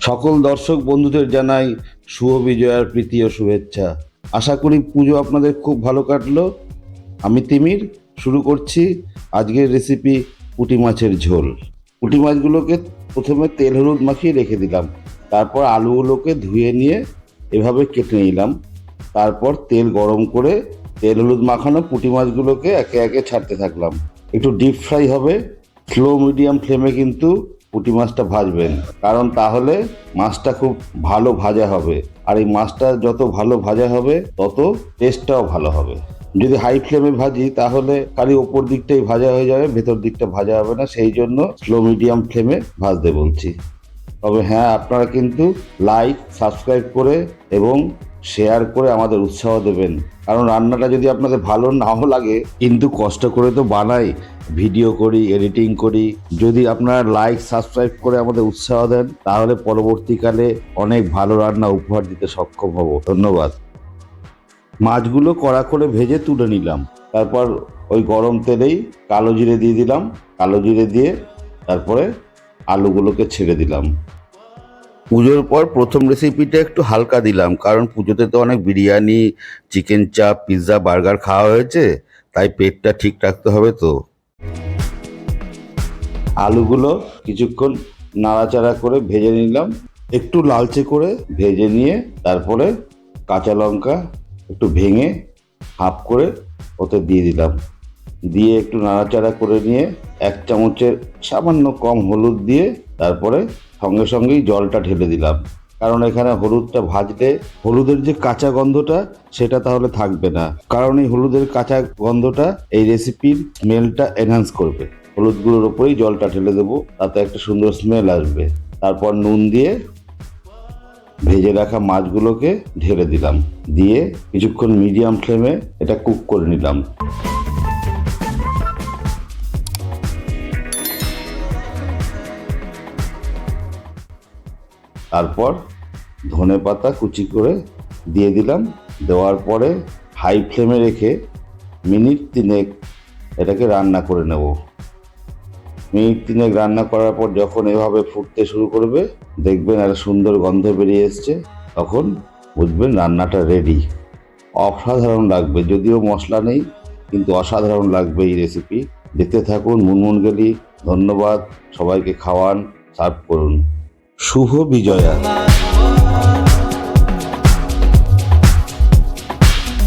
সকল দর্শক বন্ধুদের জানাই শুভ বিজয়ার প্রীতি ও শুভেচ্ছা। আশা করি পুজো আপনাদের খুব ভালো কাটলো। আমি তিমির শুরু করছি আজকের রেসিপি পুঁটি মাছের ঝোল। পুঁটি মাছগুলোকে প্রথমে তেল হলুদ মাখিয়ে রেখে দিলাম, তারপর আলুগুলোকে ধুয়ে নিয়ে এভাবে কেটে নিলাম। তারপর তেল গরম করে তেল হলুদ মাখানো পুঁটি মাছগুলোকে একে একে ছাড়তে থাকলাম। একটু ডিপ ফ্রাই হবে, স্লো মিডিয়াম ফ্লেমে কিন্তু পুঁটি মাছটা ভাজবেন, কারণ তাহলে মাছটা খুব ভালো ভাজা হবে। আর এই মাছটা যত ভালো ভাজা হবে তত টেস্টটাও ভালো হবে। যদি হাই ফ্লেমে ভাজি তাহলে খালি ওপর দিকটাই ভাজা হয়ে যাবে, ভেতর দিকটা ভাজা হবে না। সেই জন্য স্লো মিডিয়াম ফ্লেমে ভাজতে বলছি। তবে হ্যাঁ, আপনারা কিন্তু লাইক সাবস্ক্রাইব করে এবং শেয়ার করে আমাদের উৎসাহ দেবেন, কারণ রান্নাটা যদি আপনাদের ভালো নাও লাগে, কিন্তু কষ্ট করে তো বানাই, ভিডিও করি, এডিটিং করি। যদি আপনারা লাইক সাবস্ক্রাইব করে আমাদের উৎসাহ দেন তাহলে পরবর্তীকালে অনেক ভালো রান্না উপহার দিতে সক্ষম হব। ধন্যবাদ। মাছগুলো কড়া করে ভেজে তুলে নিলাম। তারপর ওই গরম তেলেই কালো জিরে দিয়ে দিলাম। কালো জিরে দিয়ে তারপরে আলুগুলোকে ছেড়ে দিলাম। পুজোর পর প্রথম রেসিপিটা একটু হালকা দিলাম, কারণ পুজোতে তো অনেক বিরিয়ানি, চিকেন চাপ, পিৎজা, বার্গার খাওয়া হয়েছে, তাই পেটটা ঠিক রাখতে হবে। তো আলুগুলো কিছুক্ষণ নাড়াচাড়া করে ভেজে নিলাম, একটু লালচে করে ভেজে নিয়ে তারপরে কাঁচা লঙ্কা একটু ভেঙে হাফ করে ওতে দিয়ে দিলাম। দিয়ে একটু নাড়াচাড়া করে নিয়ে 1 চামচের সামান্য কম হলুদ দিয়ে তারপরে সঙ্গে সঙ্গেই জলটা ঢেলে দিলাম, কারণ এখানে হলুদটা ভাজলে হলুদের যে কাঁচা গন্ধটা সেটা তাহলে থাকবে না, কারণ এই হলুদের কাঁচা গন্ধটা এই রেসিপির স্মেলটা এনহ্যান্স করবে। হলুদ গুঁড়োর ওপরেই জলটা ঢেলে দেবো, তাতে একটা সুন্দর স্মেল আসবে। তারপর নুন দিয়ে ভেজে রাখা মাছগুলোকে ঢেলে দিলাম, দিয়ে কিছুক্ষণ মিডিয়াম ফ্লেমে এটা কুক করে নিলাম। তারপর ধনে পাতা কুচি করে দিয়ে দিলাম। দেওয়ার পরে হাই ফ্লেমে রেখে মিনিট 3 এটাকে রান্না করে নেব। মিনিট 3 রান্না করার পর যখন এভাবে ফুটতে শুরু করবে, দেখবেন একটা সুন্দর গন্ধ বেরিয়ে এসছে, তখন বুঝবেন রান্নাটা রেডি। অসাধারণ লাগবে, যদিও মশলা নেই, কিন্তু অসাধারণ লাগবে এই রেসিপি। দেখতে থাকুন মুনমুন গেলি। ধন্যবাদ। সবাইকে খাওয়ান, সার্ভ করুন। শুভ বিজয়া।